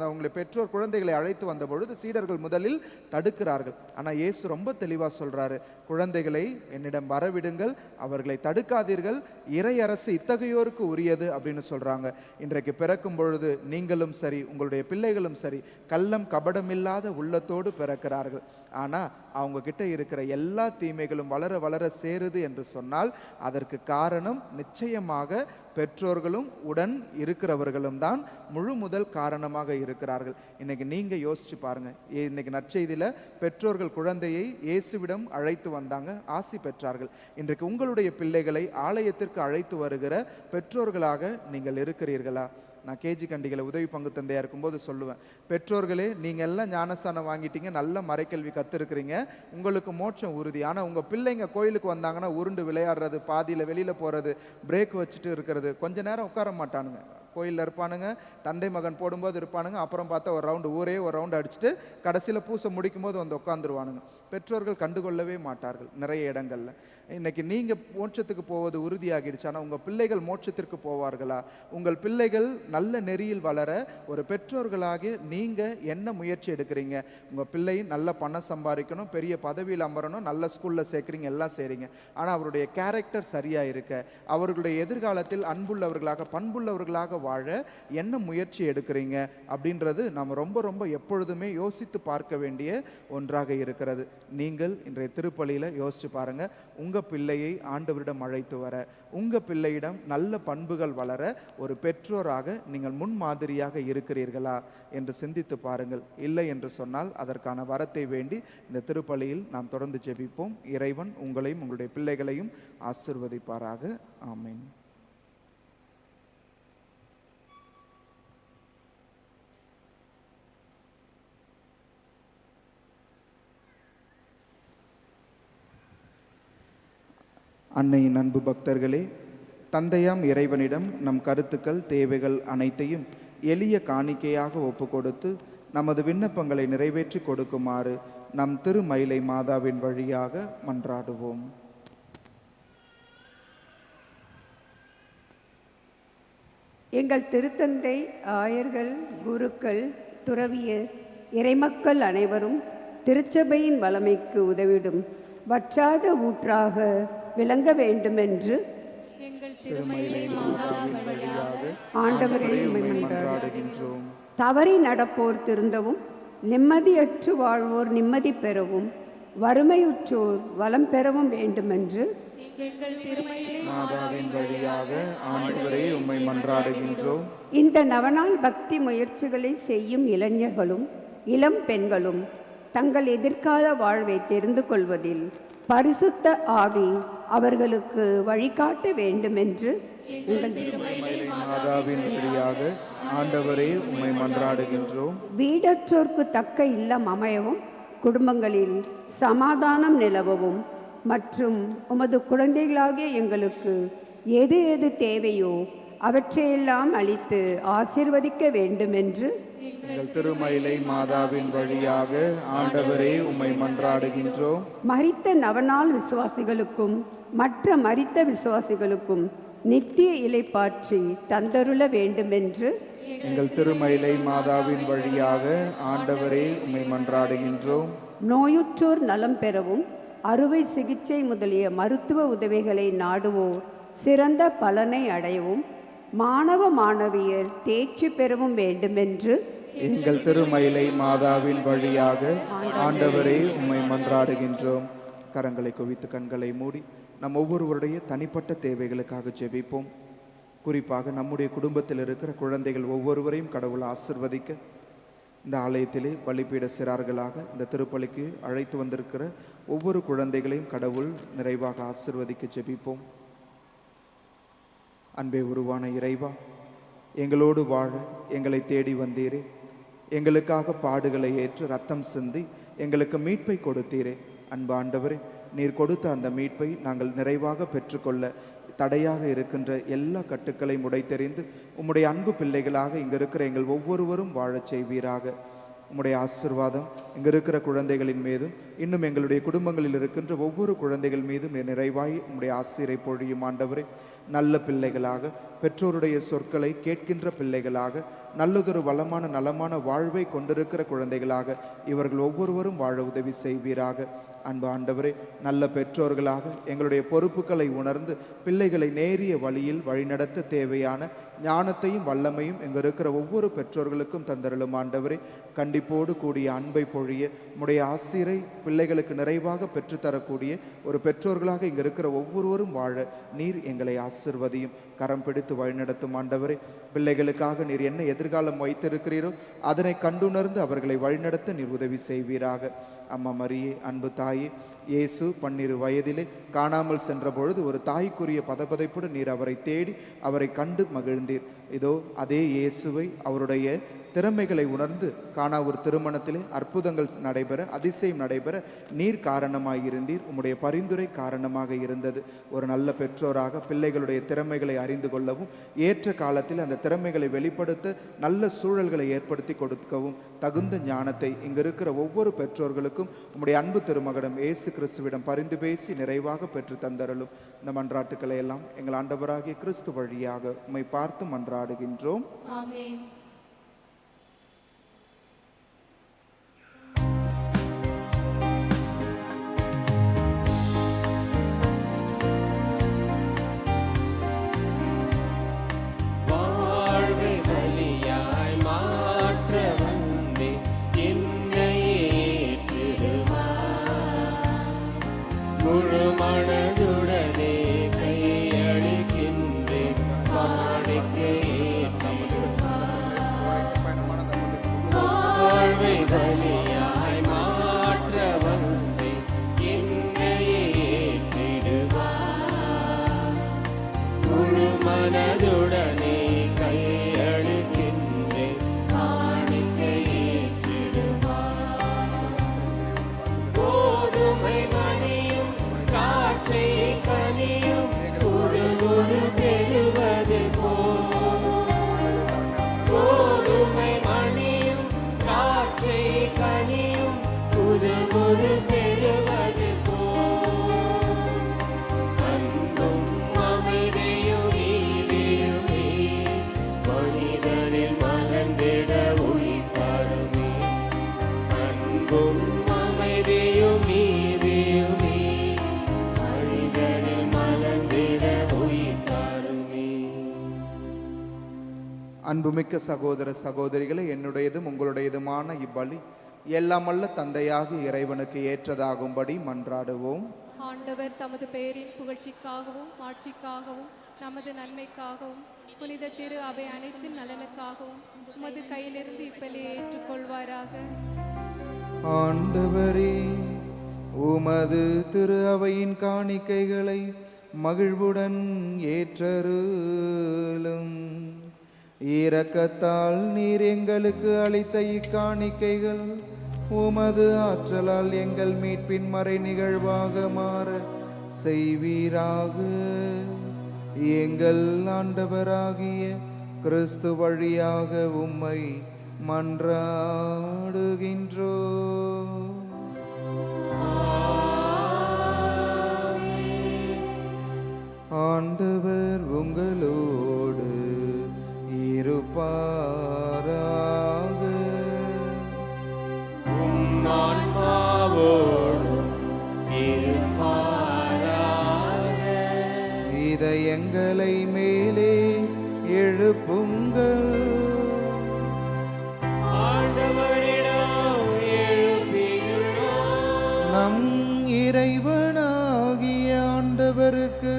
B: அவங்களை பெற்றோர் குழந்தைகளை அழைத்து வந்த பொழுது சீடர்கள் முதலில் தடுக்கிறார்கள். ஆனால் இயேசு ரொம்ப தெளிவாக சொல்கிறாரு, குழந்தைகளை என்னிடம் வரவிடுங்கள், அவர்களை தடுக்காதீர்கள், இறை அரசு இத்தகையோருக்கு உரியது அப்படின்னு சொல்கிறாங்க. இன்றைக்கு பிறக்கும் பொழுது நீங்களும் சரி, உங்களுடைய பிள்ளைகளும் சரி, கள்ளம் கபடமில்லாத உள்ளத்தோடு பிறக்கிறார்கள். ஆனால் அவங்க கிட்ட இருக்கிற எல்லா தீமைகளும் வளர வளர சேருது என்று சொன்னால் அதற்கு காரணம் நிச்சயமாக பெற்றோர்களும் உடன் இருக்கிறவர்களும் தான் முழு முதல் காரணமாக இருக்கிறார்கள். இன்னைக்கு நீங்க யோசிச்சு பாருங்க. இன்னைக்கு நற்செய்தியில பெற்றோர்கள் குழந்தையை இயேசுவிடம் அழைத்து வந்தாங்க, ஆசி பெற்றார்கள். இன்றைக்கு உங்களுடைய பிள்ளைகளை ஆலயத்திற்கு அழைத்து வருகிற பெற்றோர்களாக நீங்கள் இருக்கிறீர்களா? நான் கேஜி கண்டிகளை உதவி பங்கு தந்தையாக இருக்கும்போது சொல்லுவேன், பெற்றோர்களே நீங்கள் எல்லாம் ஞானஸ்தானம் வாங்கிட்டீங்க, நல்ல மறைக்கல்வி கற்றுருக்குறீங்க, உங்களுக்கு மோட்சம் உறுதி. ஆனால் உங்கள் பிள்ளைங்க கோயிலுக்கு வந்தாங்கன்னா உருண்டு விளையாடுறது, பாதியில் வெளியில் போகிறது, பிரேக் வச்சுட்டு இருக்கிறது, கொஞ்ச நேரம் உட்கார மாட்டானுங்க. கோயிலில் இருப்பானுங்க, தந்தை மகன் போடும்போது இருப்பானுங்க, அப்புறம் பார்த்தா ஒரு ரவுண்டு அடிச்சுட்டு கடைசியில் பூசை முடிக்கும் போது வந்து உட்காந்துருவானுங்க. பெற்றோர்கள் கண்டுகொள்ளவே மாட்டார்கள் நிறைய இடங்களில். இன்னைக்கு நீங்கள் மோட்சத்துக்கு போவது உறுதியாகிடுச்சு, ஆனால் உங்கள் பிள்ளைகள் மோட்சத்திற்கு போவார்களா? உங்கள் பிள்ளைகள் நல்ல நெறியில் வளர ஒரு பெற்றோர்களாக நீங்கள் என்ன முயற்சி எடுக்கிறீங்க? உங்கள் பிள்ளை நல்ல பணம் சம்பாதிக்கணும், பெரிய பதவியில் அமரணும், நல்ல ஸ்கூலில் சேர்க்குறீங்க, எல்லாம் செய்கிறீங்க. ஆனால் அவருடைய கேரக்டர் சரியாக இருக்க, அவர்களுடைய எதிர்காலத்தில் அன்புள்ளவர்களாக பண்புள்ளவர்களாக வாழ என்ன முயற்சி எடுக்கிறீங்க அப்படின்றது நாம் ரொம்ப ரொம்ப எப்பொழுதுமே யோசித்து பார்க்க வேண்டிய ஒன்றாக இருக்கிறது. நீங்கள் இன்றைய திருப்பலியில் யோசிச்சு பாருங்க, உங்கள் பிள்ளையை ஆண்டவரிடம் அழைத்து வர, உங்கள் பிள்ளையிடம் நல்ல பண்புகள் வளர ஒரு பெற்றோராக நீங்கள் முன்மாதிரியாக இருக்கிறீர்களா என்று சிந்தித்து பாருங்கள். இல்லை என்று சொன்னால் அதற்கான வரத்தை வேண்டி இந்த திருப்பலியில் நாம் தொடர்ந்து ஜெபிப்போம். இறைவன் உங்களையும் உங்களுடைய பிள்ளைகளையும் ஆசீர்வதிப்பாராக. ஆமென். அன்னையின் அன்பு பக்தர்களே, தந்தையாம் இறைவனிடம் நம் கருத்துக்கள் தேவைகள் அனைத்தையும் எளிய காணிக்கையாக ஒப்புக்கொடுத்து நமது விண்ணப்பங்களை நிறைவேற்றி கொடுக்குமாறு நம் திருமயிலை மாதாவின் வழியாக மன்றாடுவோம்.
D: எங்கள் திருத்தந்தை, ஆயர்கள், குருக்கள், துறவியர், இறைமக்கள் அனைவரும் திருச்சபையின் வளமைக்கு உதவிடும் வற்றாத ஊற்றாக விளங்க வேண்டுமென்று
A: எங்கள் திருமயிலை மாதாவின் வழியாக
D: ஆண்டவரை
B: மன்றாடுகின்றோம்.
D: தவறி நடப்போர் திருந்தவும், நிம்மதியற்று வாழ்வோர் நிம்மதி பெறவும், வறுமையுற்றோர் வளம் பெறவும் வேண்டுமென்று
A: எங்கள் திருமயிலை
B: மாதாவின் வழியாக ஆண்டவரே உம்மை மன்றாடுகின்றோம்.
D: இந்த நவநாள் பக்தி முயற்சிகளை செய்யும் இளைஞர்களும் இளம் பெண்களும் தங்கள் எதிர்கால வாழ்வை தெரிந்து கொள்வதில் பரிசுத்த ஆவி அவர்களுக்கு வழிகாட்ட வேண்டுமென்று எங்கள்
B: மாதாவின் வழியாக ஆண்டவரே உம்மை மன்றாடுகின்றோம்.
D: வீடற்றோர்க்கு தக்க இல்லம் அமையவும், குடும்பங்களில் சமாதானம் நிலவவும் மற்றும் உமது குழந்தைகளாகிய எங்களுக்கு எது எது தேவையோ அவற்றையெல்லாம் அளித்து ஆசீர்வதிக்க வேண்டுமென்று
B: எங்கள் திருமயிலை மாதாவின் வழியாக ஆண்டவரே உம்மை மன்றாடுகின்றோம்.
D: மரித்த நவநாள் விசுவாசிகளுக்கும் மற்ற மரித்த விசுவாசிகளுக்கும் நித்திய இலைப்பாற்றி தந்தருள வேண்டுமென்று
B: எங்கள் திருமயிலை மாதாவின் வழியாக ஆண்டவரே உம்மை மன்றாடுகின்றோம்.
D: நோயுற்றோர் நலம் பெறவும், அறுவை சிகிச்சை முதலிய மருத்துவ உதவிகளை நாடுவோர் சிறந்த பலனை அடையவும், மாணவ மாணவியர் தேர்ச்சி பெறவும் வேண்டுமென்று
B: எங்கள் திருமயிலை மாதாவின் வழியாக ஆண்டவரே உம்மை மன்றாடுகின்றோம். கரங்களை குவித்து கண்களை மூடி நம் ஒவ்வொருவருடைய தனிப்பட்ட தேவைகளுக்காக ஜெபிப்போம். குறிப்பாக நம்முடைய குடும்பத்தில் இருக்கிற குழந்தைகள் ஒவ்வொருவரையும் கடவுள் ஆசிர்வதிக்க, இந்த ஆலயத்திலே பலிபீட சிறார்களாக இந்த திருப்பலிக்கு அழைத்து வந்திருக்கிற ஒவ்வொரு குழந்தைகளையும் கடவுள் நிறைவாக ஆசிர்வதிக்க ஜெபிப்போம். அன்பே உருவான இறைவா, எங்களோடு வாழ எங்களை தேடி வந்தீரே. எங்களுக்காக பாடுகளை ஏற்று ரத்தம் சிந்தி எங்களுக்கு மீட்பை கொடுத்தீரே. அன்பு ஆண்டவரே, நீர் கொடுத்த அந்த மீட்பை நாங்கள் நிறைவாக பெற்றுக்கொள்ள தடையாக இருக்கின்ற எல்லா கட்டுக்களையும் உடைத்தெறிந்து உம்முடைய அன்பு பிள்ளைகளாக இங்கே இருக்கிற எங்கள் ஒவ்வொருவரும் வாழச் செய்வீராக. உம்முடைய ஆசிர்வாதம் இங்கே இருக்கிற குழந்தைகளின் மீதும், இன்னும் எங்களுடைய குடும்பங்களில் இருக்கின்ற ஒவ்வொரு குழந்தைகள் மீதும் நிறைவாய் உம்முடைய ஆசிரை பொழியும் ஆண்டவரே. நல்ல பிள்ளைகளாக, பெற்றோருடைய சொற்களை கேட்கின்ற பிள்ளைகளாக, நல்லதொரு வளமான நலமான வாழ்வை கொண்டிருக்கிற குழந்தைகளாக இவர்கள் ஒவ்வொருவரும் வாழ உதவி செய்வீராக. அன்பு ஆண்டவரே, நல்ல பெற்றோர்களாக எங்களுடைய பொறுப்புகளை உணர்ந்து பிள்ளைகளை நேரிய வழியில் வழிநடத்த தேவையான ஞானத்தையும் வல்லமையும் இங்கே இருக்கிற ஒவ்வொரு பெற்றோர்களுக்கும் தந்தருளும் ஆண்டவரே. கண்டிப்போடு கூடிய அன்பை பொழிய உம்முடைய ஆசிரை பிள்ளைகளுக்கு நிறைவாக பெற்றுத்தரக்கூடிய ஒரு பெற்றோர்களாக இங்கே இருக்கிற ஒவ்வொருவரும் வாழ நீர் எங்களை ஆசிர்வதியும். கரம் பிடித்து வழிநடத்தும் ஆண்டவரே. பிள்ளைகளுக்காக நீர் என்ன எதிர்காலம் வைத்திருக்கிறீரோ அதனை கண்டுணர்ந்து அவர்களை வழிநடத்த நீர் உதவி செய்வீராக. அம்மா மரியே, அன்பு தாயே, இயேசு 12 வயதிலே காணாமல் சென்ற பொழுது ஒரு தாய்க்குரிய பதபதைப்புடன் நீர் அவரை தேடி அவரை கண்டு மகிழ்ந்தீர். இதோ அதே இயேசுவை அவருடைய திறமைகளை உணர்ந்து காணா ஒரு திருமணத்திலே அற்புதங்கள் நடைபெற, அதிசயம் நடைபெற நீர் காரணமாயிருந்தீர். உம்முடைய பரிந்துரை காரணமாக இருந்தது. ஒரு நல்ல பெற்றோராக பிள்ளைகளுடைய திறமைகளை அறிந்து கொள்ளவும், ஏற்ற காலத்தில் அந்த திறமைகளை வெளிப்படுத்த நல்ல சூழல்களை ஏற்படுத்தி கொடுக்கவும் தகுந்த ஞானத்தை இங்கு இருக்கிற ஒவ்வொரு பெற்றோர்களுக்கும் உம்முடைய அன்பு திருமகனம் இயேசு கிறிஸ்துவிடம் பரிந்து பேசி நிறைவாக பெற்று தந்தருளும். இந்த மன்றாட்டுக்களை எல்லாம் எங்கள் ஆண்டவராகிய கிறிஸ்து வழியாக உம்மை பார்த்து மன்றாடுகின்றோம்.
A: ஆமென்.
E: ஒரு சோறு பெறுவது போல் அன்பும் அமைதியும் நீதியுமே மனிதனில் மலர்ந்திட உயிர் தருமே. அன்பும் அமைதியும் நீதியுமே மனிதனில் மலர்ந்திட உயிர் தருமே.
B: அன்புமிக்க சகோதர சகோதரிகளை, என்னுடையதும் உங்களுடையதுமான இப்பலி எல்லாம் வல்ல தந்தையாகி இறைவனுக்கு ஏற்றதாகும்படி மன்றாடுவோம்.
A: ஆண்டவர் தமது பெயரின் புகழ்ச்சிக்காகவும் ஆட்சிக்காகவும் நமது நன்மைக்காகவும் புனித திரு அவை அனைத்தின் நலனுக்காகவும் உமது கையிலிருந்து இப்பலியை ஏற்றுக்கொள்வாராக.
B: ஆண்டவரே, உமது திரு அவையின் காணிக்கைகளை மகிழ்வுடன் ஏற்றருளும். இரக்கத்தால் நீர் எங்களுக்கு அளித்த இக்காணிக்கைகள் உமது ஆற்றலால் எங்கள் மீட்பின் மறை நிகழ்வாக மாற செய்வீராக. எங்கள் ஆண்டவராகிய கிறிஸ்து வழியாக உம்மை மன்றாடுகின்றோ. ஆண்டவர் உங்களோடு இருப்பாராக.
E: உம் ஆன்மாவோடும் இருப்பாராக.
B: இதயங்களை மேலே எழுப்புங்கள்.
E: ஆண்டவரிடம் எழுப்பியுள்ளோம்.
B: நம் இறைவனாகிய ஆண்டவருக்கு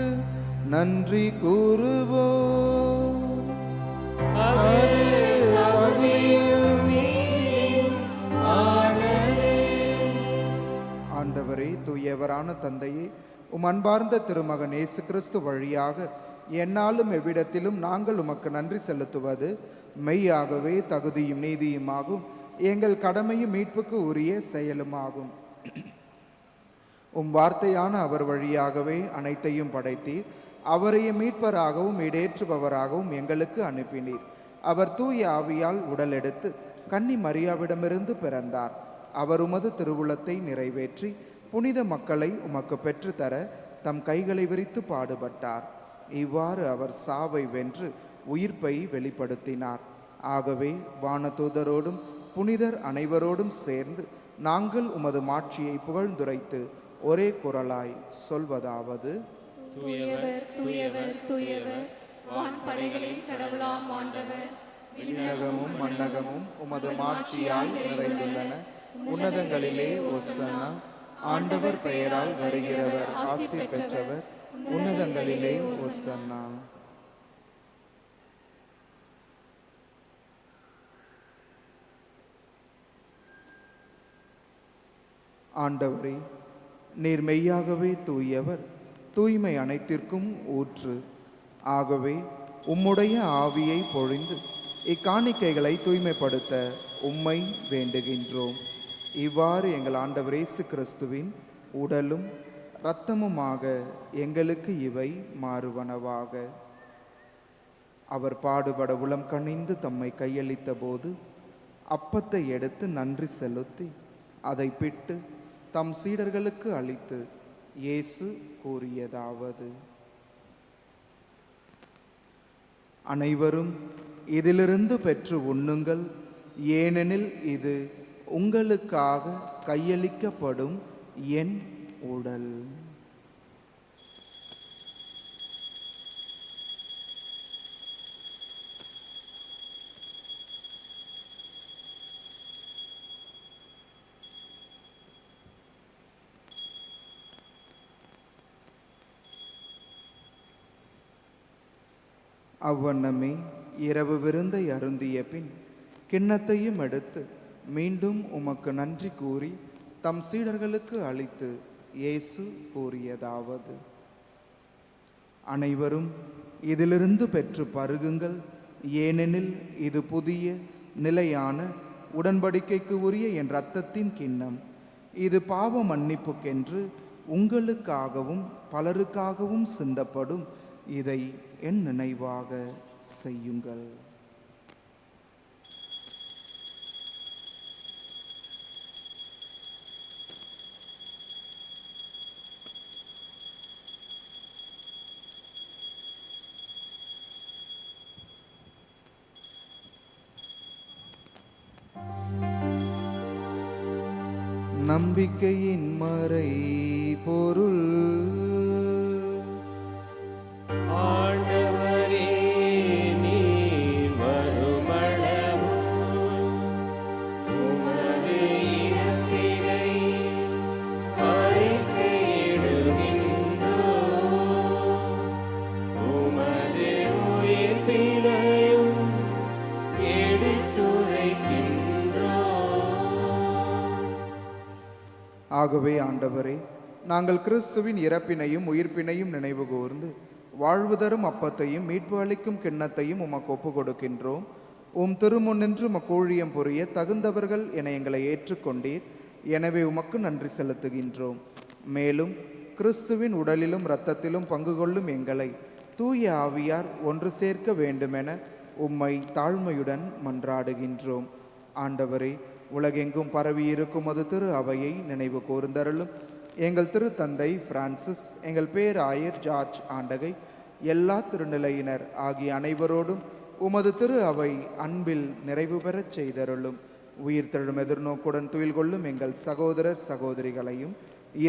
B: நன்றி கூறுவோம். அது தகுதியும் நீதியும் ஆனதே. ஆண்டவரே, தூயவரான தந்தையே, உம் அன்பார்ந்த திருமகன் இயேசு கிறிஸ்து வழியாக எந்நாளும் எவ்விடத்திலும் நாங்கள் உமக்கு நன்றி செலுத்துவது மெய்யாகவே தகுதியும் நீதியுமாகும். எங்கள் கடமையும் மீட்புக்கு உரிய செயலுமாகும். உம் வார்த்தையான அவர் வழியாகவே அனைத்தையும் படைத்தீர். அவரையே மீட்பராகவும் ஈடேற்றுபவராகவும் எங்களுக்கு அனுப்பினீர். அவர் தூய ஆவியால் உடல் எடுத்து கன்னி மரியாவிடமிருந்து பிறந்தார். அவர் உமது திருவுளத்தை நிறைவேற்றி புனித மக்களை உமக்கு பெற்றுத்தர தம் கைகளை விரித்து பாடுபட்டார். இவ்வாறு அவர் சாவை வென்று உயிர்ப்பை வெளிப்படுத்தினார். ஆகவே வானதூதரோடும் புனிதர் அனைவரோடும் சேர்ந்து நாங்கள் உமது மாட்சியை புகழ்ந்துரைத்து ஒரே குரலாய் சொல்வதாவது:
A: தூயவர் தூயவர் தூயவர், வான் படைகளின் கடவுளாம் ஆண்டவர்.
B: விண்ணகமும் மண்ணகமும் உமது மாட்சியால் நிறைந்துள்ளன. உன்னதங்களிலே ஓசன்னா. ஆண்டவர் பெயரால் வருகிறவர் ஆசி பெற்றவர். உன்னதங்களிலே ஓசன்னா. ஆண்டவரே, நீர் மெய்யாகவே தூயவர், தூய்மை அனைத்திற்கும் ஊற்று. ஆகவே உம்முடைய ஆவியை பொழிந்து இக்காணிக்கைகளை தூய்மைப்படுத்த உம்மை வேண்டுகின்றோம். இவ்வாறு எங்கள் ஆண்டவர் இயேசு கிறிஸ்துவின் உடலும் இரத்தமுமாக எங்களுக்கு இவை மாறுவனவாக. அவர் பாடுபட உளம் கனிந்து தம்மை கையளித்த போது அப்பத்தை எடுத்து நன்றி செலுத்தி அதை பிட்டு தம் சீடர்களுக்கு அளித்து இயேசு கூறியதாவது: அனைவரும் இதிலிருந்து பெற்று உண்ணுங்கள், ஏனெனில் இது உங்களுக்காக கையளிக்கப்படும் என் உடல். அவ்வண்ணமே இரவு விருந்தை அருந்திய பின் கிண்ணத்தையும் எடுத்து மீண்டும் உமக்கு நன்றி கூறி தம் சீடர்களுக்கு அளித்து இயேசு கூறியதாவது: அனைவரும் இதிலிருந்து பெற்று பருகுங்கள், ஏனெனில் இது புதிய நிலையான உடன்படிக்கைக்கு உரிய என் இரத்தத்தின் கிண்ணம். இது பாவ மன்னிப்புக்கென்று உங்களுக்காகவும் பலருக்காகவும் சிந்தப்படும். இதை என் நினைவாக செய்யுங்கள். நம்பிக்கையின் மறை பொருள்.
E: ஆண்டவரே நீர் வருமளவும் உமது இறப்பினை அறிக்கையிடுகின்றோம். உமது உயிர்ப்பினையும் எடுத்துரைக்கின்றோம்.
B: ஆகவே ஆண்டவரே, நாங்கள் கிறிஸ்துவின் இறப்பினையும் உயிர்ப்பினையும் நினைவு கூர்ந்து வாழ்வு தரும் அப்பத்தையும் மீட்பு அளிக்கும் கிண்ணத்தையும் உமக்கு ஒப்புக் கொடுக்கின்றோம். உம் திருமுன்னின்று ஊழியம் புரிய தகுந்தவர்கள் என எங்களை ஏற்றுக்கொண்டீர். எனவே உமக்கு நன்றி செலுத்துகின்றோம். மேலும் கிறிஸ்துவின் உடலிலும் இரத்தத்திலும் பங்கு கொள்ளும் எங்களை தூய ஆவியார் ஒன்று சேர்க்க வேண்டுமென உம்மை தாழ்மையுடன் மன்றாடுகின்றோம். ஆண்டவரே, உலகெங்கும் பரவியிருக்கும் அது திரு அவையை நினைவு கூர்ந்தருளும். எங்கள் திருத்தந்தை பிரான்சிஸ், எங்கள் பேராயர் ஜார்ஜ் ஆண்டகை, எல்லா திருநிலையினர் ஆகிய அனைவரோடும் உமது திரு அவை அன்பில் நிறைவு பெறச் செய்தருளும். உயிர்த்தெழும் எதிர்நோக்குடன் துயில் கொள்ளும் எங்கள் சகோதரர் சகோதரிகளையும்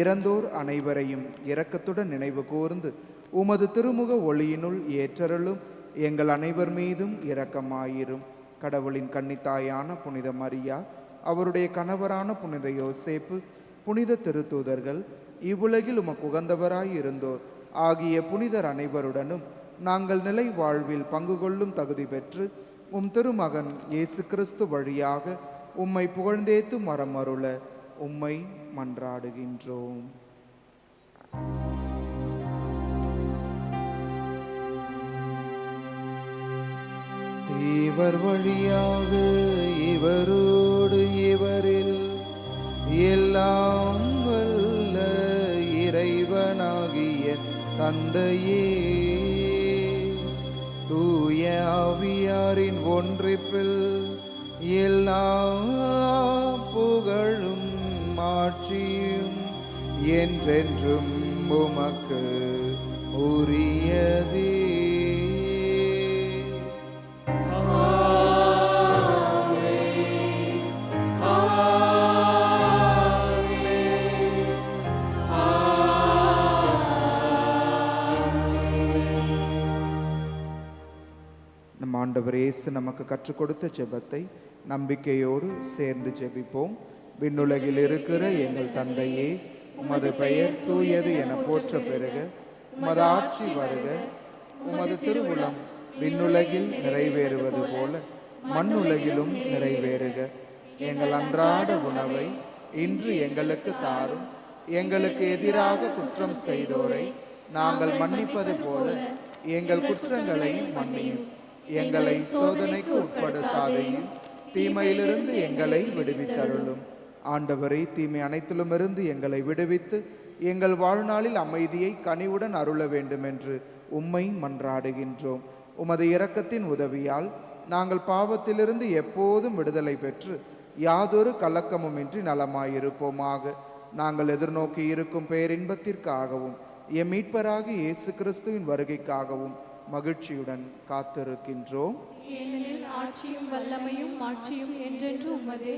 B: இறந்தோர் அனைவரையும் இரக்கத்துடன் நினைவு கூர்ந்து உமது திருமுக ஒளியினுள் ஏற்றருளும். எங்கள் அனைவர் மீதும் இரக்கமாயிரும். கடவுளின் கன்னித்தாயான புனித மரியா, அவருடைய கணவரான புனித யோசேப்பு, புனித திருத்தூதர்கள், இவ்வுலகில் உமக்கு உகந்தவராய் இருந்தோர் ஆகிய புனிதர் அனைவருடனும் நாங்கள் நிலை வாழ்வில் பங்கு கொள்ளும் தகுதி பெற்று உம் திருமகன் இயேசு கிறிஸ்து வழியாக உம்மை புகழ்ந்தேத்து மரமருள உம்மை மன்றாடுகின்றோம். இவர் வழியாக இவரோடு இவரில் எல்லாம் வல்ல இறைவனாகிய தந்தையே, தூய ஆவியாரின் ஒன்றிப்பில் எல்லா புகழும் மாட்சியும் என்றென்றும் உமக்கு உரியதே. நம் ஆண்டவர் இயேசு நமக்கு கற்றுக் கொடுத்த ஜெபத்தை நம்பிக்கையோடு சேர்ந்து ஜெபிப்போம். விண்ணுலகில் இருக்கிற எங்கள் தந்தையே, உமது பெயர் தூயது என போற்ற பெறுக. உமது ஆட்சி வருக. உமது திருவுளம் விண்ணுலகில் நிறைவேறுவது போல மண்ணுலகிலும் நிறைவேறுக. எங்கள் அன்றாட உணவை இன்று எங்களுக்கு தாரும். எங்களுக்கு எதிராக குற்றம் செய்தோரை நாங்கள் மன்னிப்பது போல எங்கள் குற்றங்களை மன்னியும். எங்களை சோதனைக்கு உட்படுத்தாதையும் தீமையிலிருந்து எங்களை விடுவித்தருளும். ஆண்டவரே, தீமை அனைத்திலுமிருந்து எங்களை விடுவித்து எங்கள் வாழ்நாளில் அமைதியை கனிவுடன் அருள வேண்டும் என்று உம்மை மன்றாடுகின்றோம். உமது இரக்கத்தின் உதவியால் நாங்கள் பாவத்திலிருந்து எப்போதும் விடுதலை பெற்று யாதொரு கலக்கமுமின்றி நலமாயிருப்போமாக. நாங்கள் எதிர்நோக்கி இருக்கும் பேரின்பத்திற்காகவும் எம் மீட்பராகிய இயேசு கிறிஸ்துவின் வருகைக்காகவும் மகிழ்ச்சியுடன் காத்திருக்கின்றோம்.
A: ஏனெனில் ஆட்சியும் வல்லமையும் மாட்சியும் என்றென்று உமதே.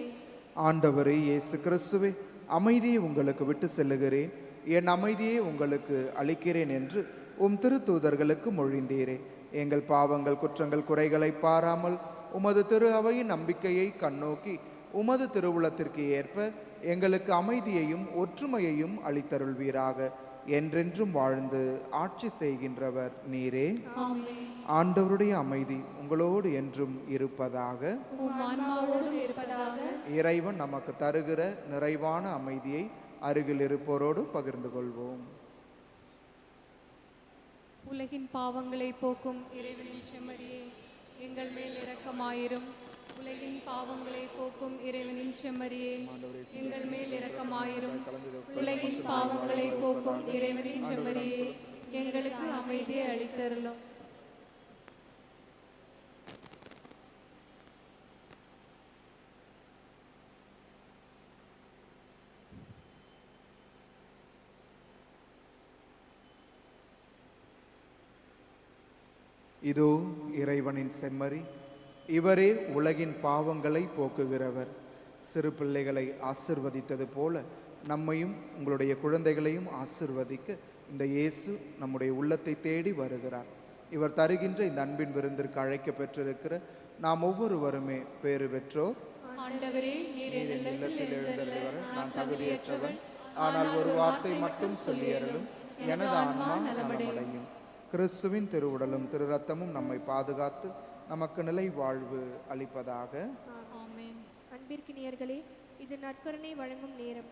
B: ஆண்டவரே இயேசு கிறிஸ்துவே, அமைதியை உங்களுக்கு விட்டு செல்லுகிறேன், என் அமைதியை உங்களுக்கு அளிக்கிறேன் என்று உம் திருத்தூதர்களுக்கு மொழிந்தீரே. எங்கள் பாவங்கள் குற்றங்கள் குறைகளை பாராமல் உமது திரு அவையின் நம்பிக்கையை கண்ணோக்கி உமது திருவுளத்திற்கு ஏற்ப எங்களுக்கு அமைதியையும் ஒற்றுமையையும் அளித்தருள்வீராக. என்றென்றும் வாழ்ந்து ஆட்சி செய்கின்றவர் நீரே.
A: ஆமென்.
B: ஆண்டவருடைய அமைதி உங்களோடு என்றும் இருப்பதாக.
A: உம் ஆன்மாவோடும் இருப்பதாக.
B: இறைவன் நமக்கு தருகிற நிறைவான அமைதியை அருகில் இருப்போரோடு பகிர்ந்து கொள்வோம்.
A: உலகின் பாவங்களை போக்கும் இறைவனின் செம்மறியே, எங்கள் மேல் இரக்கமாயிரும். உலகின் பாவங்களை போக்கும் இறைவனின் செம்மறியே, எங்கள் மேல் இரக்கமாயிரும். உலகின் பாவங்களை போக்கும் இறைவனின் செம்மறியே, எங்களுக்கு அமைதியை அளித்தருளும்.
B: இதோ இறைவனின் செம்மறி, இவரே உலகின் பாவங்களை போக்குகிறவர். சிறு பிள்ளைகளை ஆசிர்வதித்தது போல நம்மையும் உங்களுடைய குழந்தைகளையும் ஆசிர்வதிக்க இந்த இயேசு நம்முடைய உள்ளத்தை தேடி வருகிறார். இவர் தருகின்ற இந்த அன்பின் விருந்திற்கு அழைக்க பெற்றிருக்கிற நாம் ஒவ்வொருவருமே பேறு பெற்றோர்.
A: ஆண்டவரே, நீர் என் இல்லத்தில் எழுந்தருள நான் தகுதியற்றவன்.
B: ஆனால் ஒரு வார்த்தை மட்டும் சொல்லி அருளும், எனது ஆன்மா நலமடையும். கிறிஸ்துவின் திருவுடலும் திரு ரத்தமும் நம்மை பாதுகாத்து நமக்கு நிலை வாழ்வு அளிப்பதாக.
A: ஆமென்.
F: அன்பிற்கினியர்களே, இது நற்கருணை வழங்கும் நேரம்.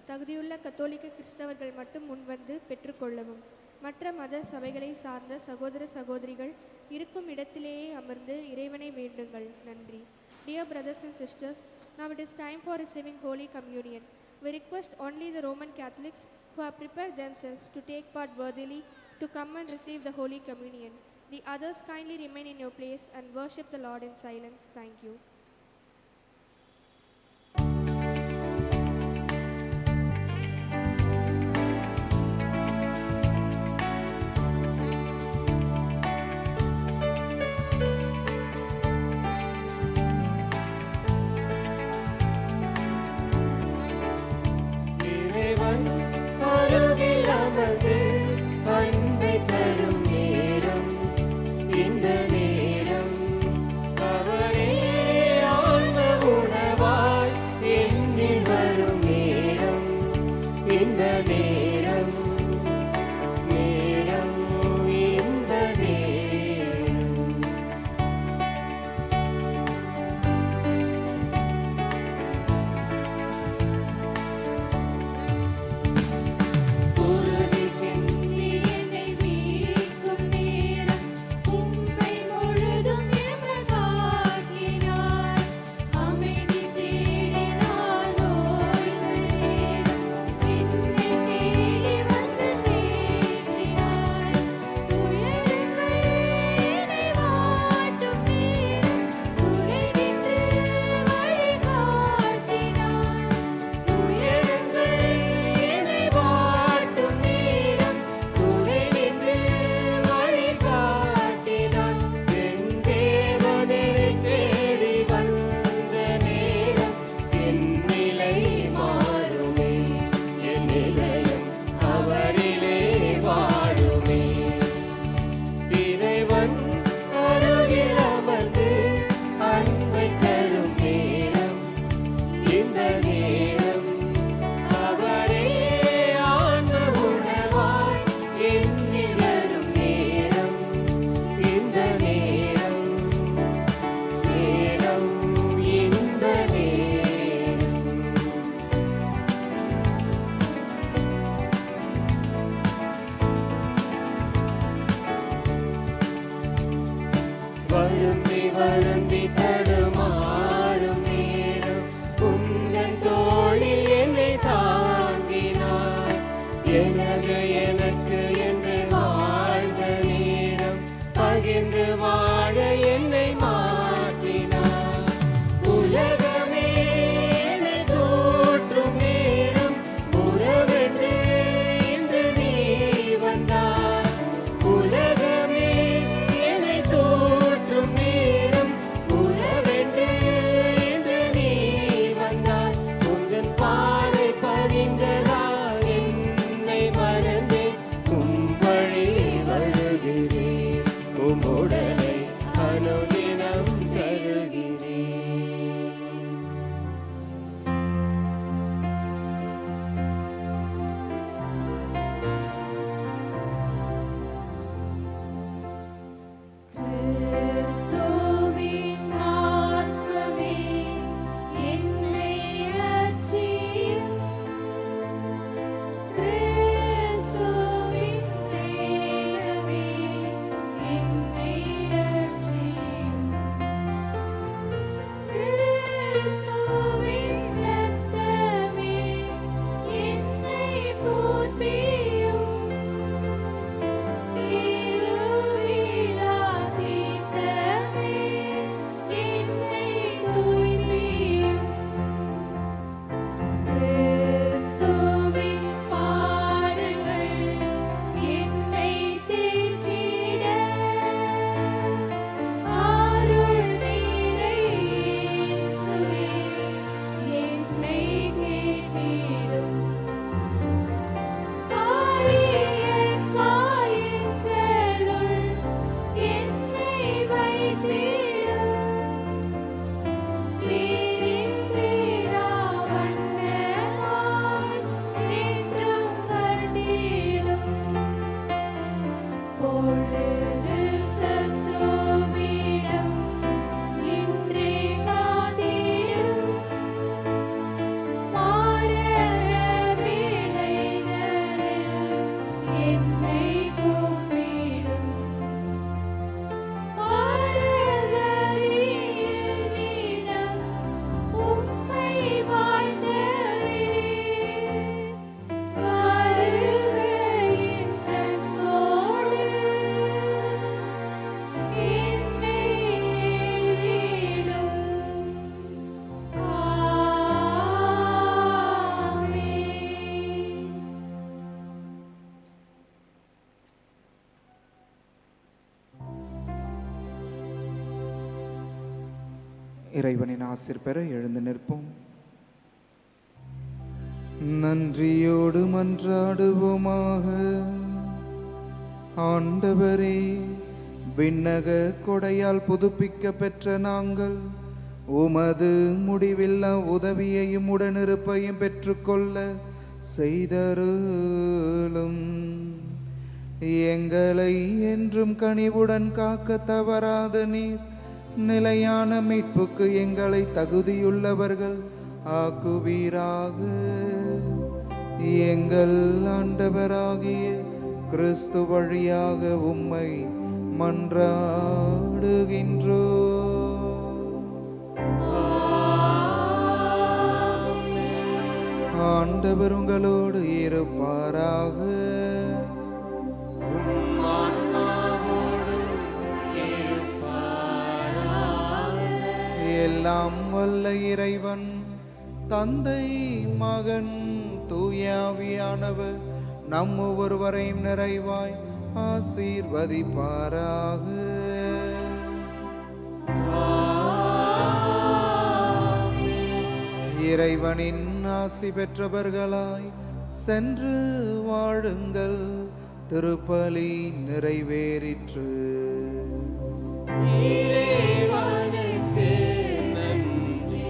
F: தகுதியுள்ள கத்தோலிக்க கிறிஸ்தவர்கள் மட்டும் முன்வந்து பெற்றுக்கொள்ளவும். மற்ற மத சபைகளை சார்ந்த சகோதர சகோதரிகள் இருக்கும் இடத்திலேயே அமர்ந்து இறைவனை வேண்டுங்கள். நன்றி. Dear brothers and sisters, now it is time for receiving Holy Communion. We request only the Roman Catholics who have prepared themselves to take part worthily to come and receive the Holy Communion. The others kindly remain in your place and worship the Lord in silence. Thank you.
E: இறைவன் அருகில் அமர்ந்து அன்பை தரும் நேரம் இந்த நேரம். அவரே ஆன்ம உணவாய் என்னில் வரும் நேரம் இந்த நேரம். நேரம் இந்த நேரம்.
F: உறுதி சிந்தி என்னை மீட்கும் நேரம். உம்மை முழுதும் எமக்காக்கினார். அமைதி தேடி நான் ஓய்ந்த நேரம். என்னை தேடி வந்து தேற்றினார். துயரங்கள் என்னை வாட்டும் நேரம். துணை நின்று வழிகாட்டினார். துயரங்கள் என்னை வாட்டும் நேரம். துணை நின்று வழிகாட்டினார். என் தேவனை தேடி வந்த நேரம். என் நிலை மாறுமே, என் இதயம் அவரிலே வாழுமே. இறைவன் அருகில் அமர்ந்து அன்பை தரும் நேரம் இந்த நேரம். அவரே ஆன்ம உணவாய் என்னில் வரும் நேரம் இந்த நேரம். நேரம் இந்த நேரம். வருந்தி வருந்தி தடுமாறும் நேரம். உந்தன் தோளில் என்னை தாங்கினார். எனது எனக்கு என்று வாழ்ந்த நேரம். பகிர்ந்து வாழ என்னை மாற்றினார். உலகமே என்னை தோற்றும் நேரம். உறவென்று இன்று நீ வந்தார். உலகமே என்னை தோற்றும் நேரம். உறவென்று இன்று நீ வந்தார். உந்தன் பாதை பதிந்ததால் என்னை
B: இறைவனின் ஆசீர் பெற எழுந்து நிற்போம். நன்றியோடு மன்றாடுவோமாக. ஆண்டவரே, விண்ணக கொடையால் புதுப்பிக்க பெற்ற நாங்கள் உமது முடிவில்லா உதவியையும் உடனிருப்பையும் பெற்றுக்கொள்ள செய்தருளும். எங்களை என்றும் கனிவுடன் காக்க தவறாத நீர் நிலையான மீட்புக்கு எங்களை தகுதியுள்ளவர்கள் ஆக்குவீராக. எங்கள் ஆண்டவராகிய கிறிஸ்து வழியாக உம்மை மன்றாடுகின்றோ. ஆண்டவர் உங்களோடு இருப்பாராக. எல்லாம் வல்ல இறைவன் தந்தை, மகன், தூயாவியானவர் நம் ஒவ்வொருவரையும் நிறைவாய் ஆசீர்வதிப்பாராக. இறைவனின் ஆசி பெற்றவர்களாய் சென்று வாழுங்கள். திருப்பலி நிறைவேறிற்று.
E: இறைவனுக்கு நன்றி.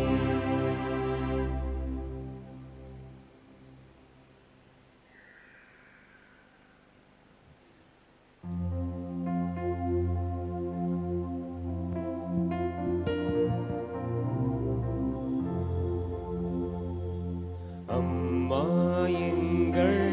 E: அம்மா எங்கள்